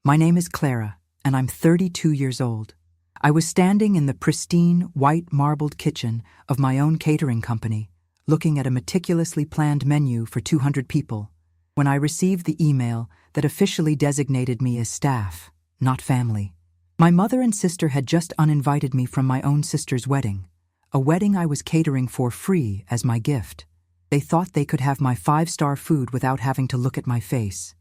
My name is Clara, and I'm 32 years old. I was standing in the pristine, white marbled kitchen of my own catering company, looking at a meticulously planned menu for 200 people, when I received the email that officially designated me as staff, not family. My mother and sister had just uninvited me from my own sister's wedding, a wedding I was catering for free as my gift. They thought they could have my 5-star food without having to look at my face.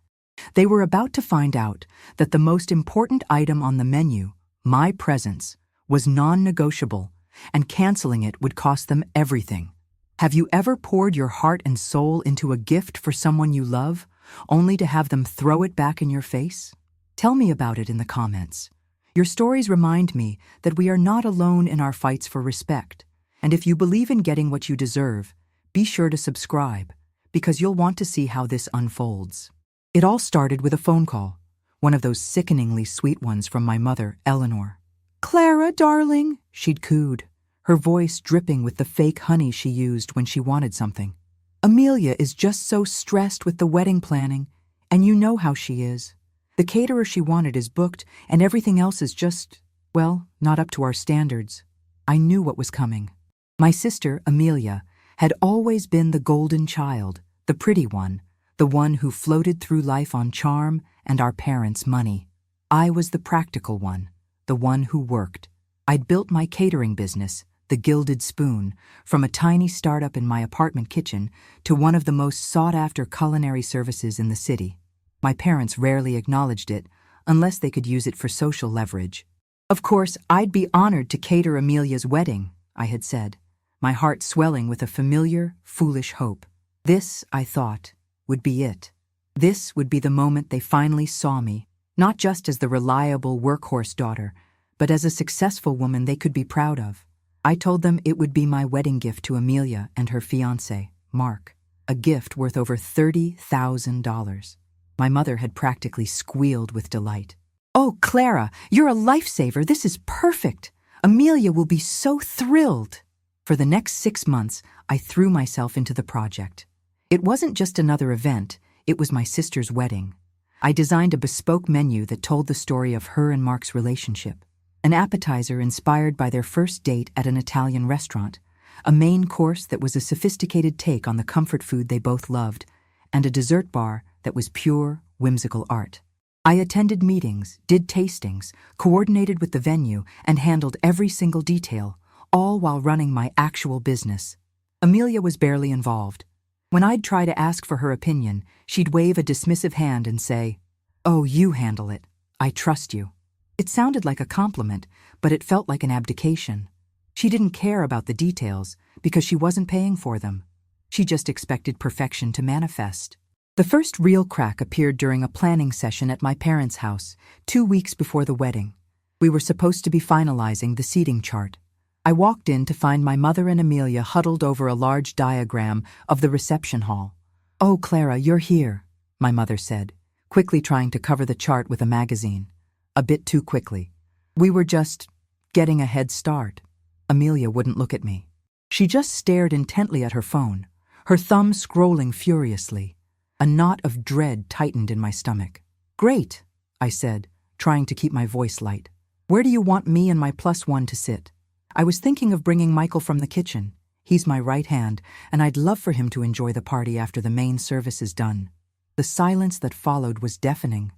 They were about to find out that the most important item on the menu, my presence, was non-negotiable, and canceling it would cost them everything. Have you ever poured your heart and soul into a gift for someone you love, only to have them throw it back in your face? Tell me about it in the comments. Your stories remind me that we are not alone in our fights for respect, and if you believe in getting what you deserve, be sure to subscribe, because you'll want to see how this unfolds. It all started with a phone call, one of those sickeningly sweet ones from my mother, Eleanor. "Clara, darling," she'd cooed, her voice dripping with the fake honey she used when she wanted something. "Amelia is just so stressed with the wedding planning, and you know how she is. The caterer she wanted is booked, and everything else is just, well, not up to our standards." I knew what was coming. My sister, Amelia, had always been the golden child, the pretty one, the one who floated through life on charm and our parents' money. I was the practical one, the one who worked. I'd built my catering business, the Gilded Spoon, from a tiny startup in my apartment kitchen to one of the most sought-after culinary services in the city. My parents rarely acknowledged it, unless they could use it for social leverage. "Of course, I'd be honored to cater Amelia's wedding," I had said, my heart swelling with a familiar, foolish hope. This, I thought, would be it. This would be the moment they finally saw me, not just as the reliable workhorse daughter, but as a successful woman they could be proud of. I told them it would be my wedding gift to Amelia and her fiancé, Mark, a gift worth over $30,000. My mother had practically squealed with delight. "Oh, Clara, you're a lifesaver. This is perfect. Amelia will be so thrilled." For the next 6 months, I threw myself into the project. It wasn't just another event, it was my sister's wedding. I designed a bespoke menu that told the story of her and Mark's relationship. An appetizer inspired by their first date at an Italian restaurant, a main course that was a sophisticated take on the comfort food they both loved, and a dessert bar that was pure, whimsical art. I attended meetings, did tastings, coordinated with the venue, and handled every single detail, all while running my actual business. Amelia was barely involved. When I'd try to ask for her opinion, she'd wave a dismissive hand and say, "Oh, you handle it. I trust you." It sounded like a compliment, but it felt like an abdication. She didn't care about the details because she wasn't paying for them. She just expected perfection to manifest. The first real crack appeared during a planning session at my parents' house, 2 weeks before the wedding. We were supposed to be finalizing the seating chart. I walked in to find my mother and Amelia huddled over a large diagram of the reception hall. "Oh, Clara, you're here," my mother said, quickly trying to cover the chart with a magazine. A bit too quickly. We were just getting a head start. Amelia wouldn't look at me. She just stared intently at her phone, her thumb scrolling furiously. A knot of dread tightened in my stomach. "Great," I said, trying to keep my voice light. "Where do you want me and my +1 to sit?" I was thinking of bringing Michael from the kitchen. He's my right hand, and I'd love for him to enjoy the party after the main service is done. The silence that followed was deafening.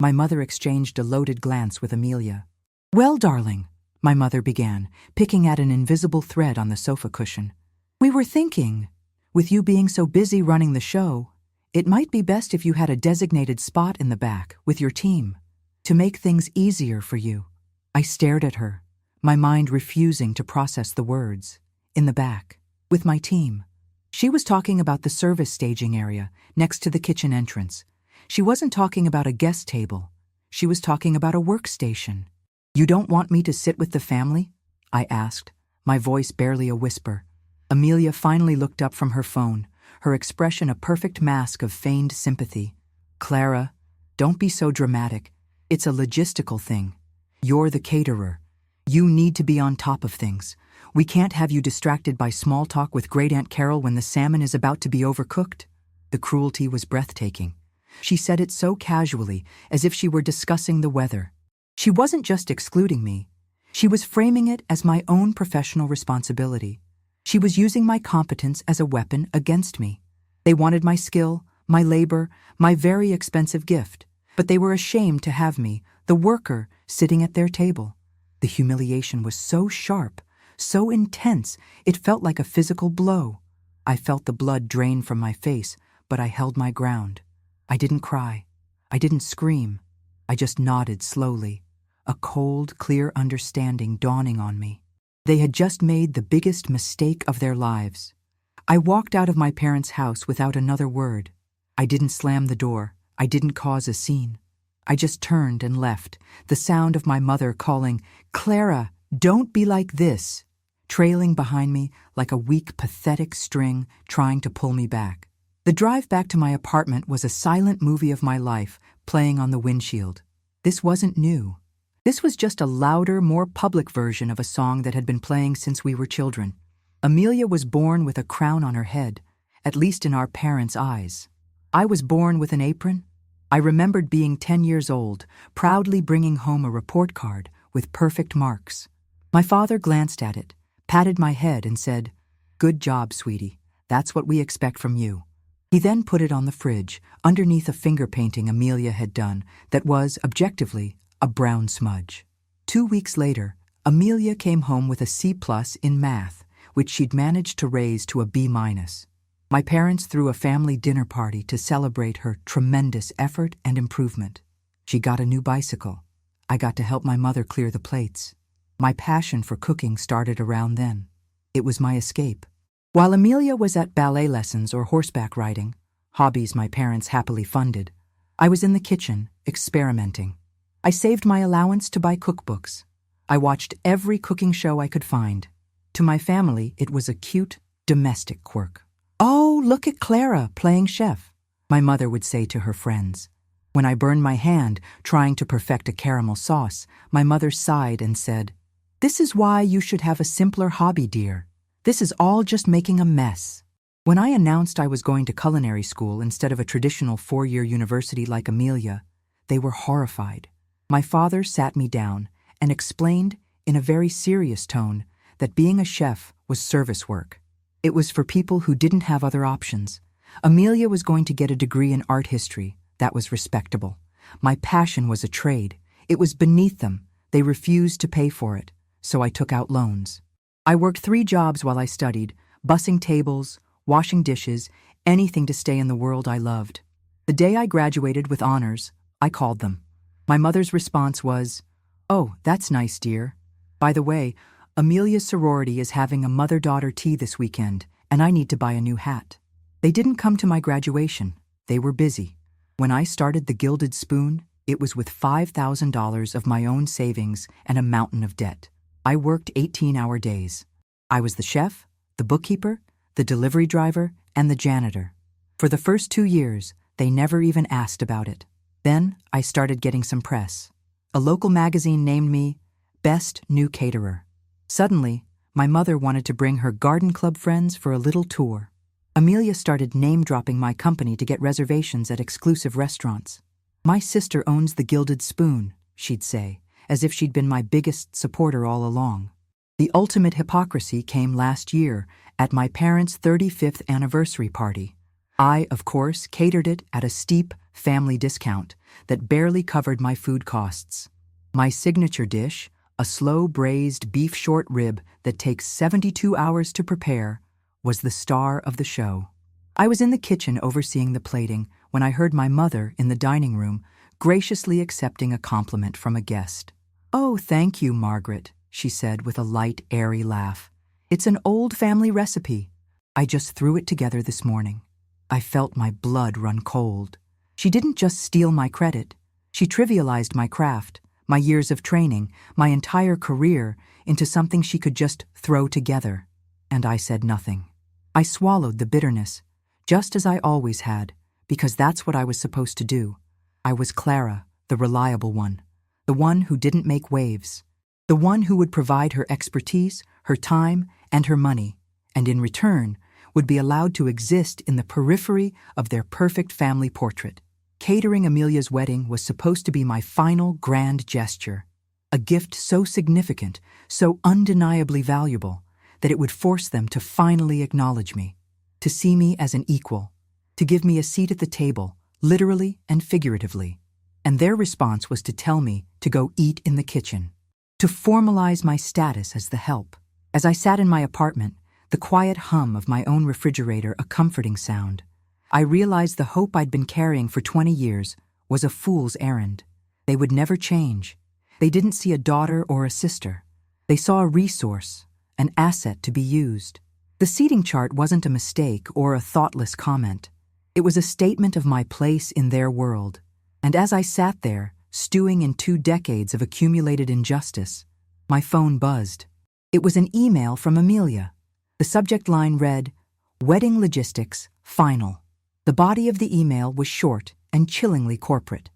My mother exchanged a loaded glance with Amelia. "Well, darling," my mother began, picking at an invisible thread on the sofa cushion. "We were thinking, with you being so busy running the show, it might be best if you had a designated spot in the back with your team, to make things easier for you." I stared at her, my mind refusing to process the words. In the back, with my team. She was talking about the service staging area, next to the kitchen entrance. She wasn't talking about a guest table. She was talking about a workstation. "You don't want me to sit with the family?" I asked, my voice barely a whisper. Amelia finally looked up from her phone, her expression a perfect mask of feigned sympathy. "Clara, don't be so dramatic. It's a logistical thing. You're the caterer. You need to be on top of things. We can't have you distracted by small talk with Great Aunt Carol when the salmon is about to be overcooked." The cruelty was breathtaking. She said it so casually, as if she were discussing the weather. She wasn't just excluding me. She was framing it as my own professional responsibility. She was using my competence as a weapon against me. They wanted my skill, my labor, my very expensive gift, but they were ashamed to have me, the worker, sitting at their table. The humiliation was so sharp, so intense, it felt like a physical blow. I felt the blood drain from my face, but I held my ground. I didn't cry. I didn't scream. I just nodded slowly, a cold, clear understanding dawning on me. They had just made the biggest mistake of their lives. I walked out of my parents' house without another word. I didn't slam the door. I didn't cause a scene. I just turned and left, the sound of my mother calling, "Clara, don't be like this," trailing behind me like a weak, pathetic string trying to pull me back. The drive back to my apartment was a silent movie of my life playing on the windshield. This wasn't new. This was just a louder, more public version of a song that had been playing since we were children. Amelia was born with a crown on her head, at least in our parents' eyes. I was born with an apron. I remembered being 10 years old, proudly bringing home a report card with perfect marks. My father glanced at it, patted my head and said, "Good job, sweetie. That's what we expect from you." He then put it on the fridge, underneath a finger painting Amelia had done that was, objectively, a brown smudge. 2 weeks later, Amelia came home with a C+ in math, which she'd managed to raise to a B-. My parents threw a family dinner party to celebrate her tremendous effort and improvement. She got a new bicycle. I got to help my mother clear the plates. My passion for cooking started around then. It was my escape. While Amelia was at ballet lessons or horseback riding, hobbies my parents happily funded, I was in the kitchen, experimenting. I saved my allowance to buy cookbooks. I watched every cooking show I could find. To my family, it was a cute, domestic quirk. "Oh, look at Clara playing chef," my mother would say to her friends. When I burned my hand trying to perfect a caramel sauce, my mother sighed and said, "This is why you should have a simpler hobby, dear. This is all just making a mess." When I announced I was going to culinary school instead of a traditional 4-year university like Amelia, they were horrified. My father sat me down and explained in a very serious tone that being a chef was service work. It was for people who didn't have other options. Amelia was going to get a degree in art history. That was respectable. My passion was a trade. It was beneath them. They refused to pay for it, so I took out loans. I worked 3 jobs while I studied, bussing tables, washing dishes, anything to stay in the world I loved. The day I graduated with honors, I called them. My mother's response was, "Oh, that's nice, dear. By the way, Amelia's sorority is having a mother-daughter tea this weekend, and I need to buy a new hat." They didn't come to my graduation. They were busy. When I started the Gilded Spoon, it was with $5,000 of my own savings and a mountain of debt. I worked 18-hour days. I was the chef, the bookkeeper, the delivery driver, and the janitor. For the first 2 years, they never even asked about it. Then I started getting some press. A local magazine named me Best New Caterer. Suddenly, my mother wanted to bring her garden club friends for a little tour. Amelia started name-dropping my company to get reservations at exclusive restaurants. "My sister owns the Gilded Spoon," she'd say, as if she'd been my biggest supporter all along. The ultimate hypocrisy came last year at my parents' 35th anniversary party. I, of course, catered it at a steep family discount that barely covered my food costs. My signature dish, a slow-braised beef short rib that takes 72 hours to prepare, was the star of the show. I was in the kitchen overseeing the plating when I heard my mother in the dining room graciously accepting a compliment from a guest. "Oh, thank you, Margaret," she said with a light, airy laugh. "It's an old family recipe. I just threw it together this morning." I felt my blood run cold. She didn't just steal my credit. She trivialized my craft, my years of training, my entire career into something she could just throw together. And I said nothing. I swallowed the bitterness, just as I always had, because that's what I was supposed to do. I was Clara, the reliable one, the one who didn't make waves, the one who would provide her expertise, her time, and her money, and in return would be allowed to exist in the periphery of their perfect family portrait. catering Amelia's wedding was supposed to be my final grand gesture, a gift so significant, so undeniably valuable, that it would force them to finally acknowledge me, to see me as an equal, to give me a seat at the table, literally and figuratively. And their response was to tell me to go eat in the kitchen, to formalize my status as the help. As I sat in my apartment, the quiet hum of my own refrigerator a comforting sound, I realized the hope I'd been carrying for 20 years was a fool's errand. They would never change. They didn't see a daughter or a sister. They saw a resource, an asset to be used. The seating chart wasn't a mistake or a thoughtless comment. It was a statement of my place in their world. And as I sat there, stewing in 2 decades of accumulated injustice, my phone buzzed. It was an email from Amelia. The subject line read, "Wedding Logistics, Final." The body of the email was short and chillingly corporate.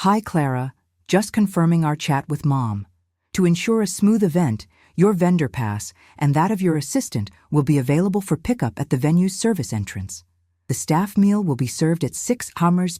"Hi Clara, just confirming our chat with Mom. To ensure a smooth event, your vendor pass and that of your assistant will be available for pickup at the venue's service entrance. The staff meal will be served at 6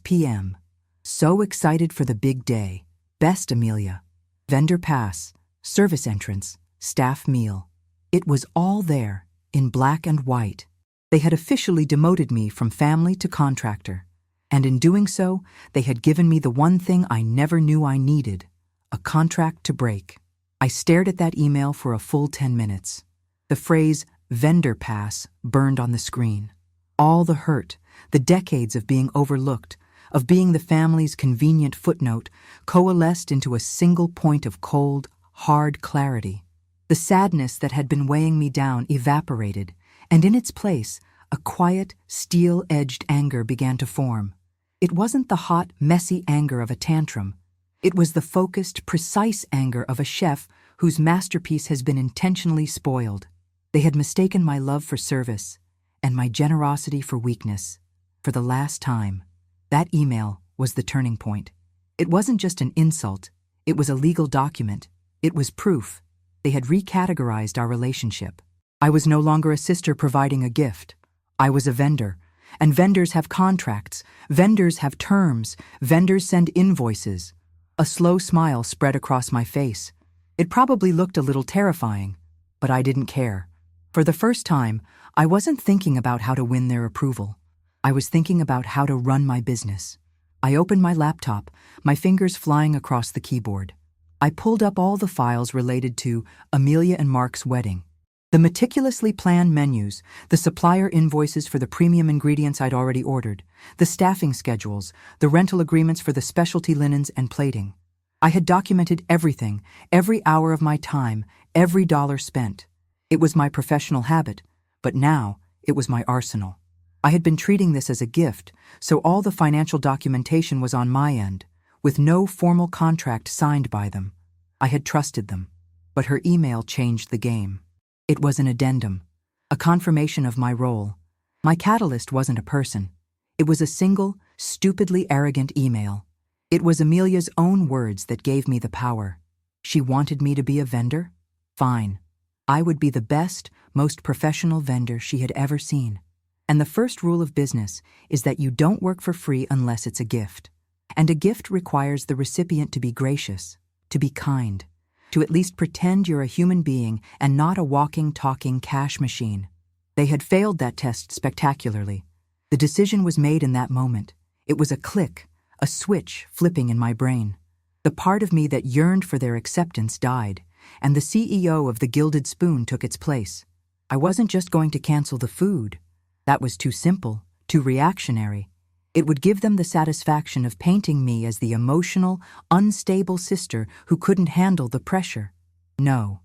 p.m. So excited for the big day. Best Amelia. Vendor pass, service entrance, staff meal." It was all there, in black and white. They had officially demoted me from family to contractor. And in doing so, they had given me the one thing I never knew I needed, a contract to break. I stared at that email for a full 10 minutes. The phrase, vendor pass, burned on the screen. All the hurt, the decades of being overlooked, of being the family's convenient footnote, coalesced into a single point of cold, hard clarity. The sadness that had been weighing me down evaporated, and in its place, a quiet, steel-edged anger began to form. It wasn't the hot, messy anger of a tantrum. It was the focused, precise anger of a chef whose masterpiece has been intentionally spoiled. They had mistaken my love for service and my generosity for weakness. For the last time, that email was the turning point. It wasn't just an insult. It was a legal document. It was proof. They had recategorized our relationship. I was no longer a sister providing a gift. I was a vendor. And vendors have contracts. Vendors have terms. Vendors send invoices. A slow smile spread across my face. It probably looked a little terrifying, but I didn't care. For the first time, I wasn't thinking about how to win their approval. I was thinking about how to run my business. I opened my laptop, my fingers flying across the keyboard. I pulled up all the files related to Amelia and Mark's wedding. The meticulously planned menus, the supplier invoices for the premium ingredients I'd already ordered, the staffing schedules, the rental agreements for the specialty linens and plating. I had documented everything, every hour of my time, every dollar spent. It was my professional habit, but now it was my arsenal. I had been treating this as a gift, so all the financial documentation was on my end, with no formal contract signed by them. I had trusted them, but her email changed the game. It was an addendum, a confirmation of my role. My catalyst wasn't a person. It was a single, stupidly arrogant email. It was Amelia's own words that gave me the power. She wanted me to be a vendor? Fine. I would be the best, most professional vendor she had ever seen. And the first rule of business is that you don't work for free unless it's a gift. And a gift requires the recipient to be gracious, to be kind, to at least pretend you're a human being and not a walking, talking cash machine. They had failed that test spectacularly. The decision was made in that moment. It was a click, a switch flipping in my brain. The part of me that yearned for their acceptance died, and the CEO of the Gilded Spoon took its place. I wasn't just going to cancel the food. That was too simple, too reactionary. It would give them the satisfaction of painting me as the emotional, unstable sister who couldn't handle the pressure. No.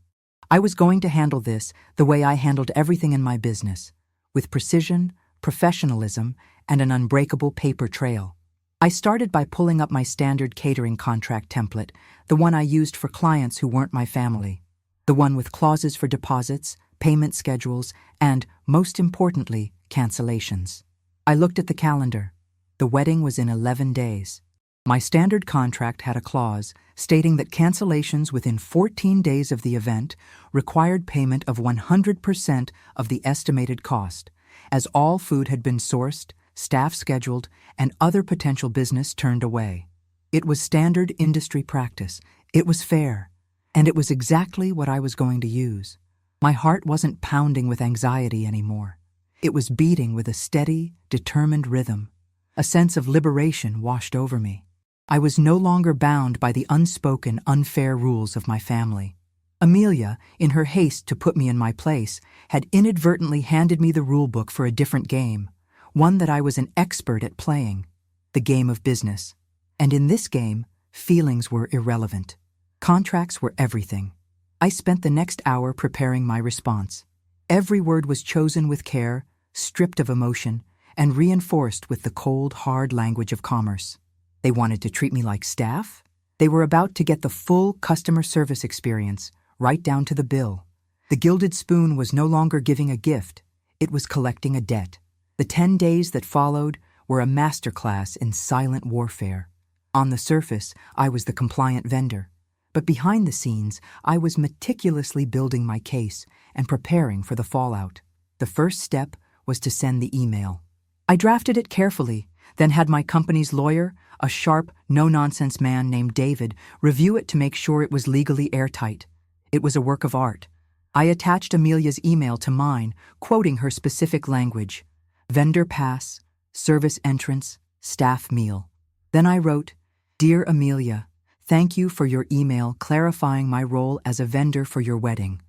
I was going to handle this the way I handled everything in my business, with precision, professionalism, and an unbreakable paper trail. I started by pulling up my standard catering contract template, the one I used for clients who weren't my family, the one with clauses for deposits, payment schedules, and, most importantly, cancellations. I looked at the calendar. The wedding was in 11 days. My standard contract had a clause stating that cancellations within 14 days of the event required payment of 100% of the estimated cost, as all food had been sourced, staff scheduled, and other potential business turned away. It was standard industry practice. It was fair. And it was exactly what I was going to use. My heart wasn't pounding with anxiety anymore. It was beating with a steady, determined rhythm. A sense of liberation washed over me. I was no longer bound by the unspoken, unfair rules of my family. Amelia, in her haste to put me in my place, had inadvertently handed me the rulebook for a different game, one that I was an expert at playing, the game of business. And in this game, feelings were irrelevant. Contracts were everything. I spent the next hour preparing my response. Every word was chosen with care, stripped of emotion, and reinforced with the cold, hard language of commerce. They wanted to treat me like staff. They were about to get the full customer service experience, right down to the bill. The Gilded Spoon was no longer giving a gift. It was collecting a debt. The 10 days that followed were a masterclass in silent warfare. On the surface, I was the compliant vendor. But behind the scenes, I was meticulously building my case and preparing for the fallout. The first step was to send the email. I drafted it carefully, then had my company's lawyer, a sharp, no-nonsense man named David, review it to make sure it was legally airtight. It was a work of art. I attached Amelia's email to mine, quoting her specific language: vendor pass, service entrance, staff meal. Then I wrote, "Dear Amelia, thank you for your email clarifying my role as a vendor for your wedding.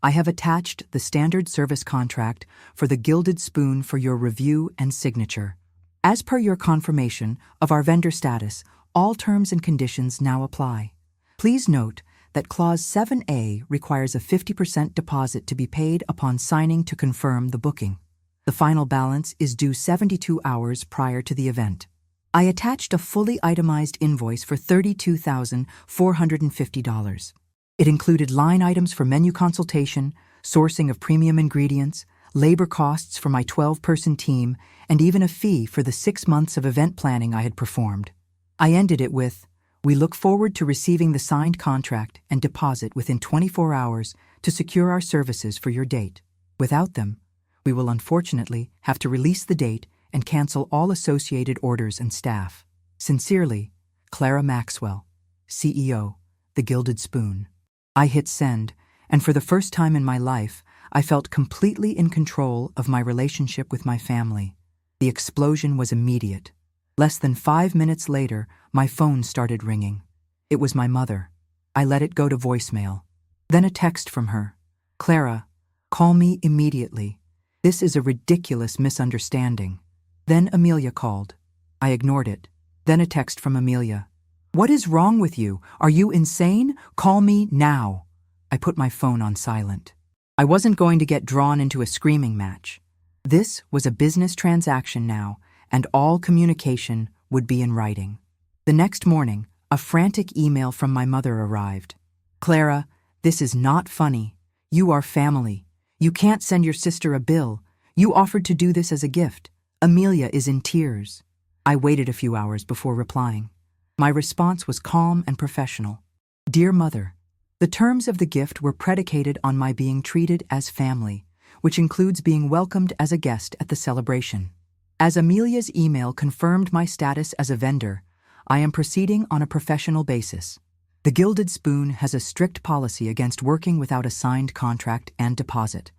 I have attached the standard service contract for the Gilded Spoon for your review and signature. As per your confirmation of our vendor status, all terms and conditions now apply. Please note that Clause 7A requires a 50% deposit to be paid upon signing to confirm the booking. The final balance is due 72 hours prior to the event." I attached a fully itemized invoice for $32,450. It included line items for menu consultation, sourcing of premium ingredients, labor costs for my 12-person team, and even a fee for the 6 months of event planning I had performed. I ended it with, "We look forward to receiving the signed contract and deposit within 24 hours to secure our services for your date. Without them, we will unfortunately have to release the date and cancel all associated orders and staff. Sincerely, Clara Maxwell, CEO, The Gilded Spoon." I hit send, and for the first time in my life, I felt completely in control of my relationship with my family. The explosion was immediate. Less than 5 minutes later, my phone started ringing. It was my mother. I let it go to voicemail. Then a text from her. "Clara, call me immediately. This is a ridiculous misunderstanding." Then Amelia called. I ignored it. Then a text from Amelia. "What is wrong with you? Are you insane? Call me now." I put my phone on silent. I wasn't going to get drawn into a screaming match. This was a business transaction now, and all communication would be in writing. The next morning, a frantic email from my mother arrived. "Clara, this is not funny. You are family. You can't send your sister a bill. You offered to do this as a gift. Amelia is in tears." I waited a few hours before replying. My response was calm and professional. "Dear Mother, the terms of the gift were predicated on my being treated as family, which includes being welcomed as a guest at the celebration. As Amelia's email confirmed my status as a vendor, I am proceeding on a professional basis. The Gilded Spoon has a strict policy against working without a signed contract and deposit.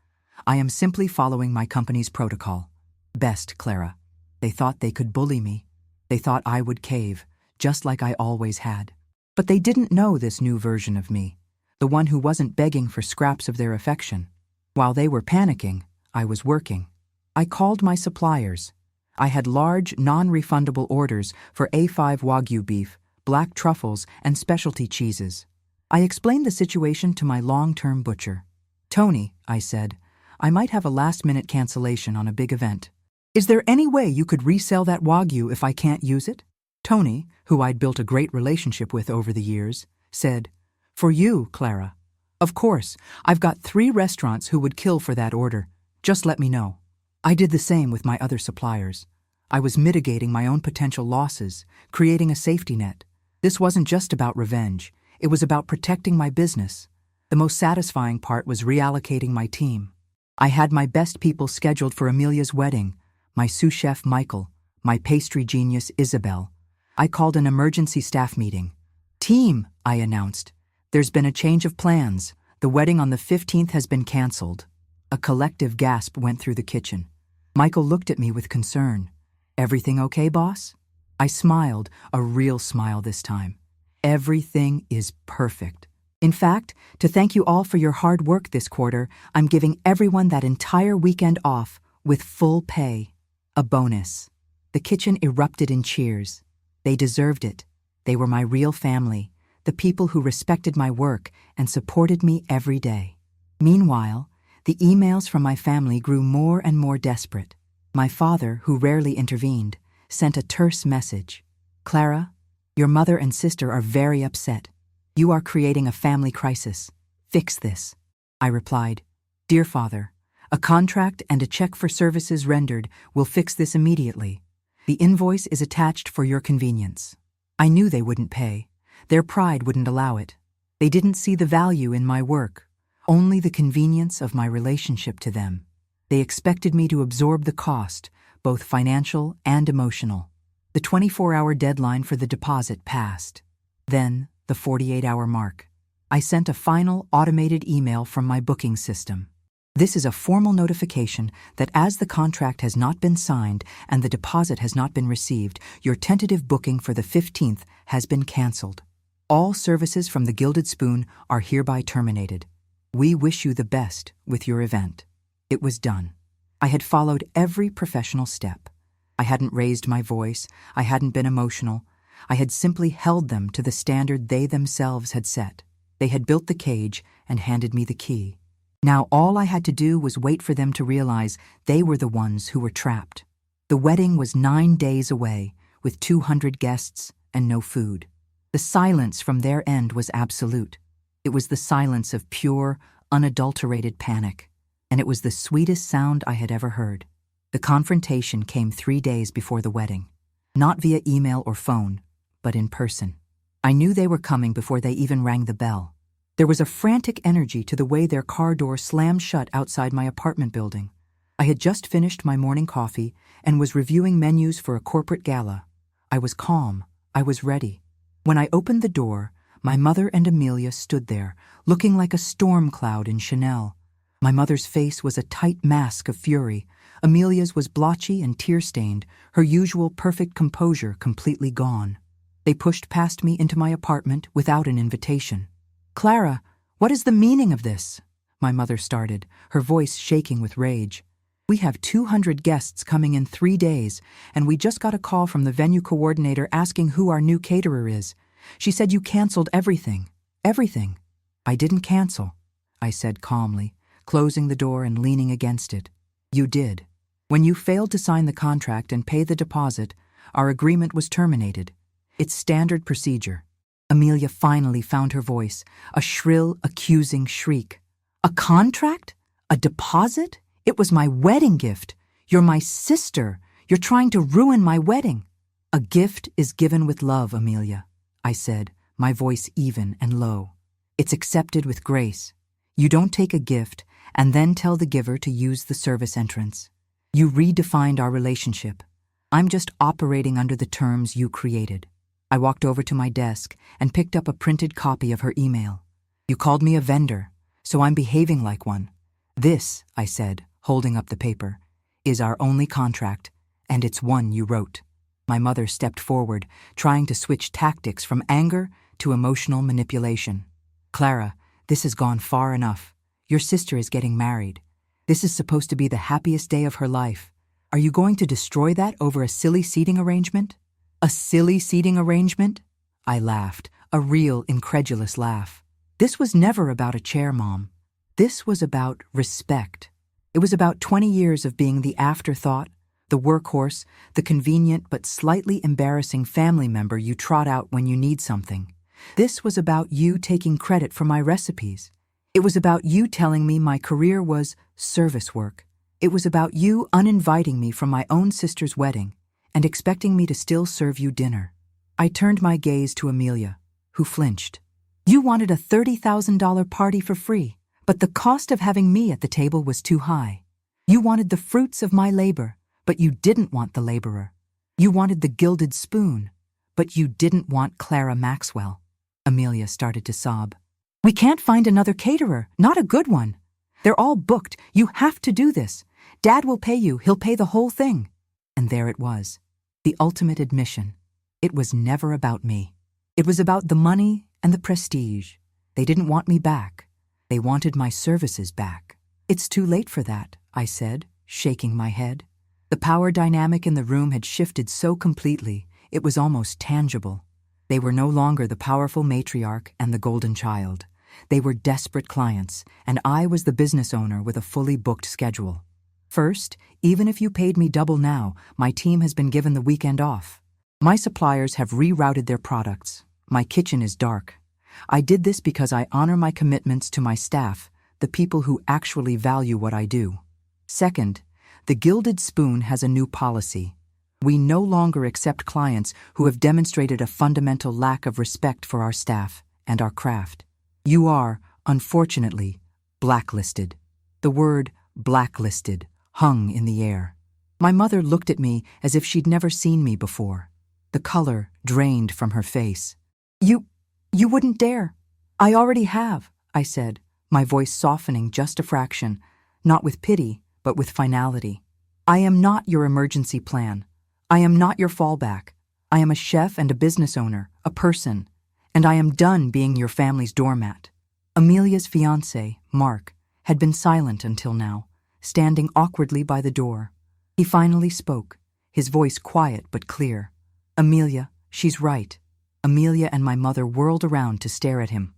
I am simply following my company's protocol. Best, Clara." They thought they could bully me. They thought I would cave, just like I always had. But they didn't know this new version of me, the one who wasn't begging for scraps of their affection. While they were panicking, I was working. I called my suppliers. I had large, non-refundable orders for A5 Wagyu beef, black truffles, and specialty cheeses. I explained the situation to my long-term butcher. "Tony," I said, "I might have a last-minute cancellation on a big event. Is there any way you could resell that Wagyu if I can't use it?" Tony, who I'd built a great relationship with over the years, said, "For you, Clara. Of course, I've got 3 restaurants who would kill for that order. Just let me know." I did the same with my other suppliers. I was mitigating my own potential losses, creating a safety net. This wasn't just about revenge. It was about protecting my business. The most satisfying part was reallocating my team. I had my best people scheduled for Amelia's wedding: my sous chef Michael, my pastry genius Isabel. I called an emergency staff meeting. "Team," I announced, "there's been a change of plans. The wedding on the 15th has been canceled." A collective gasp went through the kitchen. Michael looked at me with concern. "Everything okay, boss?" I smiled, a real smile this time. "Everything is perfect. In fact, to thank you all for your hard work this quarter, I'm giving everyone that entire weekend off with full pay. A bonus." The kitchen erupted in cheers. They deserved it. They were my real family, the people who respected my work and supported me every day. Meanwhile, the emails from my family grew more and more desperate. My father, who rarely intervened, sent a terse message. "Clara, your mother and sister are very upset. You are creating a family crisis. Fix this." I replied, "Dear Father, a contract and a check for services rendered will fix this immediately. The invoice is attached for your convenience." I knew they wouldn't pay. Their pride wouldn't allow it. They didn't see the value in my work, only the convenience of my relationship to them. They expected me to absorb the cost, both financial and emotional. The 24-hour deadline for the deposit passed. Then, the 48-hour mark. I sent a final automated email from my booking system. "This is a formal notification that as the contract has not been signed and the deposit has not been received, your tentative booking for the 15th has been canceled. All services from the Gilded Spoon are hereby terminated. We wish you the best with your event." It was done. I had followed every professional step. I hadn't raised my voice. I hadn't been emotional. I had simply held them to the standard they themselves had set. They had built the cage and handed me the key. Now all I had to do was wait for them to realize they were the ones who were trapped. The wedding was 9 days away, with 200 guests and no food. The silence from their end was absolute. It was the silence of pure, unadulterated panic, and it was the sweetest sound I had ever heard. The confrontation came 3 days before the wedding, not via email or phone, but in person. I knew they were coming before they even rang the bell. There was a frantic energy to the way their car door slammed shut outside my apartment building. I had just finished my morning coffee and was reviewing menus for a corporate gala. I was calm. I was ready. When I opened the door, my mother and Amelia stood there, looking like a storm cloud in Chanel. My mother's face was a tight mask of fury. Amelia's was blotchy and tear-stained, her usual perfect composure completely gone. They pushed past me into my apartment without an invitation. "Clara, what is the meaning of this?" my mother started, her voice shaking with rage. "We have 200 guests coming in 3 days, and we just got a call from the venue coordinator asking who our new caterer is. She said you canceled everything. Everything." "I didn't cancel," I said calmly, closing the door and leaning against it. "You did. When you failed to sign the contract and pay the deposit, our agreement was terminated. It's standard procedure." Amelia finally found her voice, a shrill, accusing shriek. "A contract? A deposit? It was my wedding gift. You're my sister. You're trying to ruin my wedding." "A gift is given with love, Amelia," I said, my voice even and low. "It's accepted with grace. You don't take a gift and then tell the giver to use the service entrance. You redefined our relationship. I'm just operating under the terms you created." I walked over to my desk and picked up a printed copy of her email. "You called me a vendor, so I'm behaving like one. This," I said, holding up the paper, "is our only contract, and it's one you wrote." My mother stepped forward, trying to switch tactics from anger to emotional manipulation. "Clara, this has gone far enough. Your sister is getting married. This is supposed to be the happiest day of her life. Are you going to destroy that over a silly seating arrangement?" "A silly seating arrangement?" I laughed, a real incredulous laugh. "This was never about a chair, Mom. This was about respect. It was about 20 years of being the afterthought, the workhorse, the convenient but slightly embarrassing family member you trot out when you need something. This was about you taking credit for my recipes. It was about you telling me my career was service work. It was about you uninviting me from my own sister's wedding and expecting me to still serve you dinner." I turned my gaze to Amelia, who flinched. "You wanted a $30,000 party for free, but the cost of having me at the table was too high. You wanted the fruits of my labor, but you didn't want the laborer. You wanted the gilded spoon, but you didn't want Clara Maxwell. Amelia started to sob. We can't find another caterer, not a good one. They're all booked. You have to do this. Dad will pay you. He'll pay the whole thing. And there it was, the ultimate admission. It was never about me. It was about the money and the prestige. They didn't want me back. They wanted my services back. It's too late for that, I said, shaking my head. The power dynamic in the room had shifted so completely, it was almost tangible. They were no longer the powerful matriarch and the golden child. They were desperate clients, and I was the business owner with a fully booked schedule. First, even if you paid me double now, my team has been given the weekend off. My suppliers have rerouted their products. My kitchen is dark. I did this because I honor my commitments to my staff, the people who actually value what I do. Second, the Gilded Spoon has a new policy. We no longer accept clients who have demonstrated a fundamental lack of respect for our staff and our craft. You are, unfortunately, blacklisted. The word blacklisted hung in the air. My mother looked at me as if she'd never seen me before. The color drained from her face. You wouldn't dare. I already have, I said, my voice softening just a fraction, not with pity, but with finality. I am not your emergency plan. I am not your fallback. I am a chef and a business owner, a person, and I am done being your family's doormat. Amelia's fiancé, Mark, had been silent until now, standing awkwardly by the door. He finally spoke, his voice quiet but clear. Amelia, she's right. Amelia and my mother whirled around to stare at him.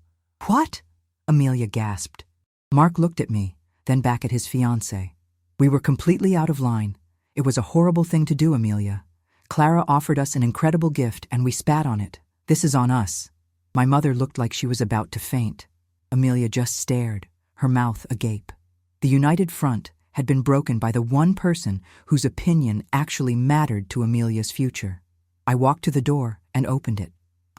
What? Amelia gasped. Mark looked at me, then back at his fiancé. We were completely out of line. It was a horrible thing to do, Amelia. Clara offered us an incredible gift and we spat on it. This is on us. My mother looked like she was about to faint. Amelia just stared, her mouth agape. The united front had been broken by the one person whose opinion actually mattered to Amelia's future. I walked to the door and opened it.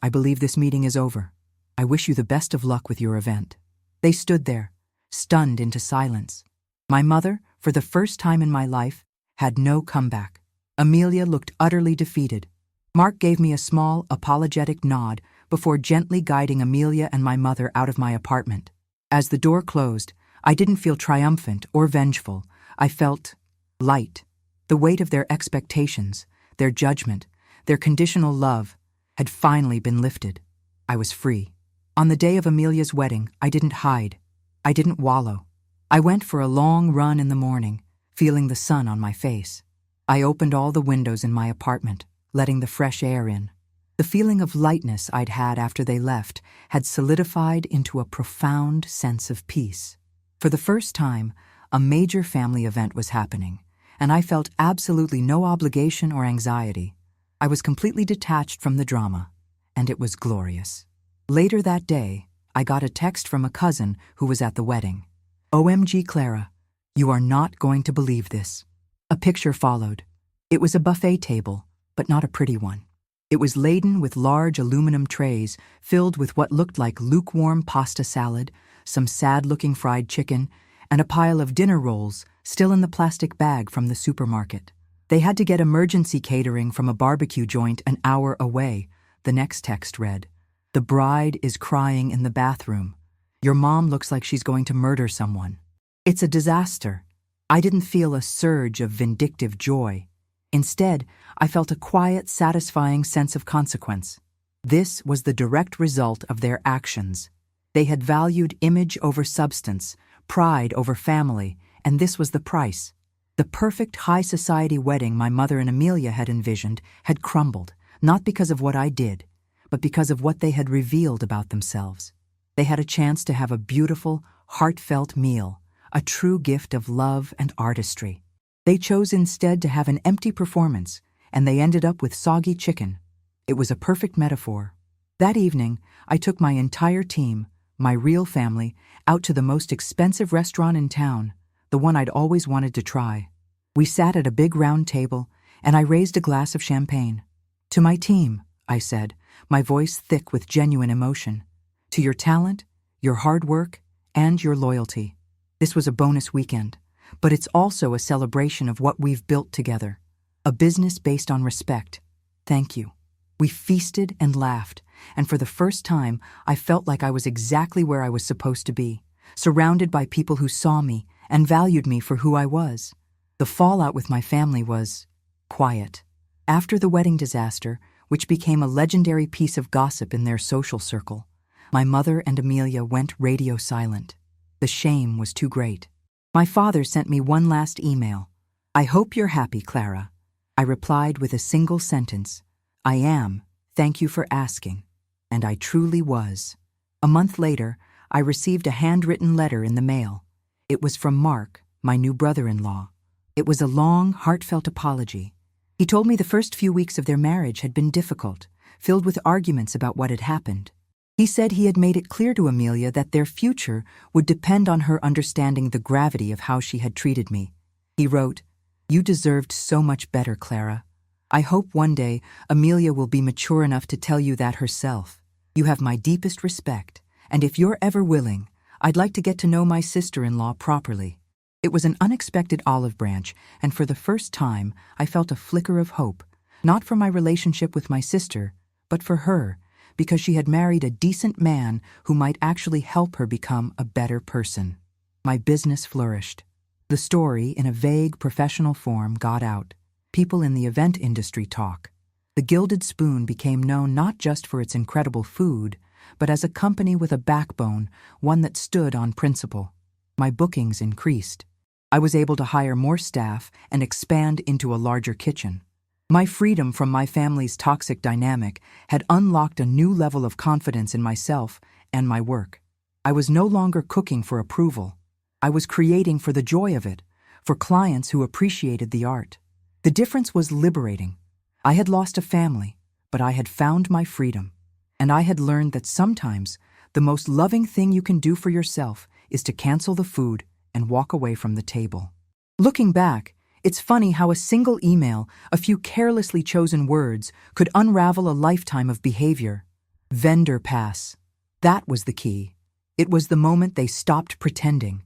I believe this meeting is over. I wish you the best of luck with your event. They stood there, stunned into silence. My mother, for the first time in my life, had no comeback. Amelia looked utterly defeated. Mark gave me a small, apologetic nod before gently guiding Amelia and my mother out of my apartment. As the door closed, I didn't feel triumphant or vengeful. I felt light. The weight of their expectations, their judgment, their conditional love had finally been lifted. I was free. On the day of Amelia's wedding, I didn't hide. I didn't wallow. I went for a long run in the morning, feeling the sun on my face. I opened all the windows in my apartment, letting the fresh air in. The feeling of lightness I'd had after they left had solidified into a profound sense of peace. For the first time, a major family event was happening, and I felt absolutely no obligation or anxiety. I was completely detached from the drama, and it was glorious. Later that day, I got a text from a cousin who was at the wedding. OMG Clara, you are not going to believe this. A picture followed. It was a buffet table, but not a pretty one. It was laden with large aluminum trays filled with what looked like lukewarm pasta salad, some sad-looking fried chicken, and a pile of dinner rolls still in the plastic bag from the supermarket. They had to get emergency catering from a barbecue joint an hour away, the next text read. The bride is crying in the bathroom. Your mom looks like she's going to murder someone. It's a disaster. I didn't feel a surge of vindictive joy. Instead, I felt a quiet, satisfying sense of consequence. This was the direct result of their actions. They had valued image over substance, pride over family, and this was the price. The perfect high society wedding my mother and Amelia had envisioned had crumbled, not because of what I did, but because of what they had revealed about themselves. They had a chance to have a beautiful, heartfelt meal, a true gift of love and artistry. They chose instead to have an empty performance, and they ended up with soggy chicken. It was a perfect metaphor. That evening, I took my entire team, my real family, out to the most expensive restaurant in town, the one I'd always wanted to try. We sat at a big round table, and I raised a glass of champagne. To my team, I said, my voice thick with genuine emotion. To your talent, your hard work, and your loyalty. This was a bonus weekend, but it's also a celebration of what we've built together. A business based on respect. Thank you. We feasted and laughed, and for the first time, I felt like I was exactly where I was supposed to be, surrounded by people who saw me and valued me for who I was. The fallout with my family was quiet. After the wedding disaster, which became a legendary piece of gossip in their social circle, my mother and Amelia went radio silent. The shame was too great. My father sent me one last email. "I hope you're happy, Clara." I replied with a single sentence. "I am, thank you for asking." And I truly was. A month later, I received a handwritten letter in the mail. It was from Mark, my new brother-in-law. It was a long, heartfelt apology. He told me the first few weeks of their marriage had been difficult, filled with arguments about what had happened. He said he had made it clear to Amelia that their future would depend on her understanding the gravity of how she had treated me. He wrote, "You deserved so much better, Clara. I hope one day Amelia will be mature enough to tell you that herself. You have my deepest respect, and if you're ever willing, I'd like to get to know my sister-in-law properly." It was an unexpected olive branch, and for the first time, I felt a flicker of hope, not for my relationship with my sister, but for her, because she had married a decent man who might actually help her become a better person. My business flourished. The story, in a vague professional form, got out. People in the event industry talk. The Gilded Spoon became known not just for its incredible food, but as a company with a backbone, one that stood on principle. My bookings increased. I was able to hire more staff and expand into a larger kitchen. My freedom from my family's toxic dynamic had unlocked a new level of confidence in myself and my work. I was no longer cooking for approval. I was creating for the joy of it, for clients who appreciated the art. The difference was liberating. I had lost a family, but I had found my freedom. And I had learned that sometimes the most loving thing you can do for yourself is to cancel the food and walk away from the table. Looking back, it's funny how a single email, a few carelessly chosen words, could unravel a lifetime of behavior. Vendor pass. That was the key. It was the moment they stopped pretending.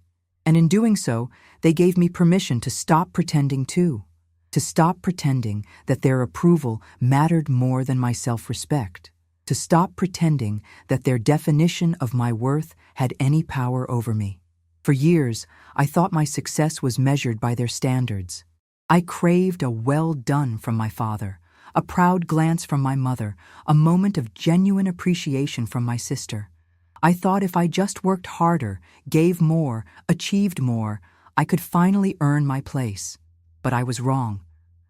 And in doing so, they gave me permission to stop pretending too. To stop pretending that their approval mattered more than my self-respect. To stop pretending that their definition of my worth had any power over me. For years, I thought my success was measured by their standards. I craved a well done from my father, a proud glance from my mother, a moment of genuine appreciation from my sister. I thought if I just worked harder, gave more, achieved more, I could finally earn my place. But I was wrong.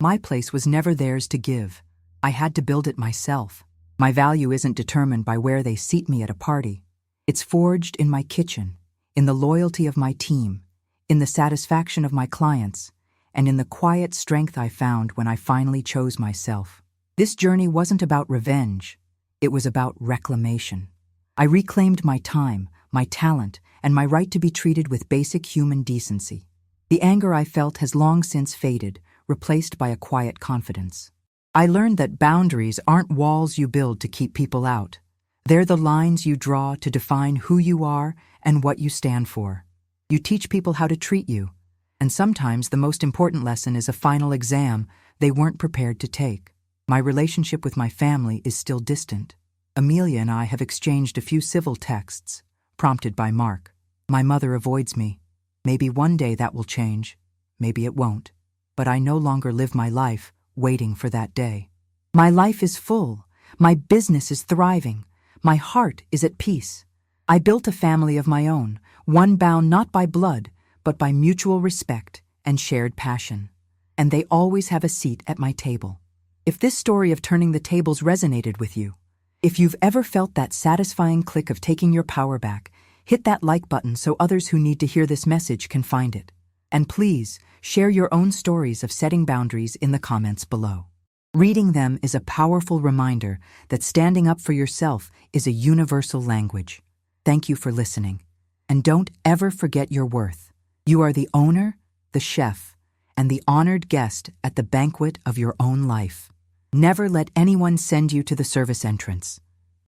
My place was never theirs to give. I had to build it myself. My value isn't determined by where they seat me at a party. It's forged in my kitchen, in the loyalty of my team, in the satisfaction of my clients, and in the quiet strength I found when I finally chose myself. This journey wasn't about revenge. It was about reclamation. I reclaimed my time, my talent, and my right to be treated with basic human decency. The anger I felt has long since faded, replaced by a quiet confidence. I learned that boundaries aren't walls you build to keep people out. They're the lines you draw to define who you are and what you stand for. You teach people how to treat you, and sometimes the most important lesson is a final exam they weren't prepared to take. My relationship with my family is still distant. Amelia and I have exchanged a few civil texts, prompted by Mark. My mother avoids me. Maybe one day that will change. Maybe it won't. But I no longer live my life waiting for that day. My life is full. My business is thriving. My heart is at peace. I built a family of my own, one bound not by blood, but by mutual respect and shared passion. And they always have a seat at my table. If this story of turning the tables resonated with you, if you've ever felt that satisfying click of taking your power back, hit that like button so others who need to hear this message can find it. And please, share your own stories of setting boundaries in the comments below. Reading them is a powerful reminder that standing up for yourself is a universal language. Thank you for listening. And don't ever forget your worth. You are the owner, the chef, and the honored guest at the banquet of your own life. Never let anyone send you to the service entrance.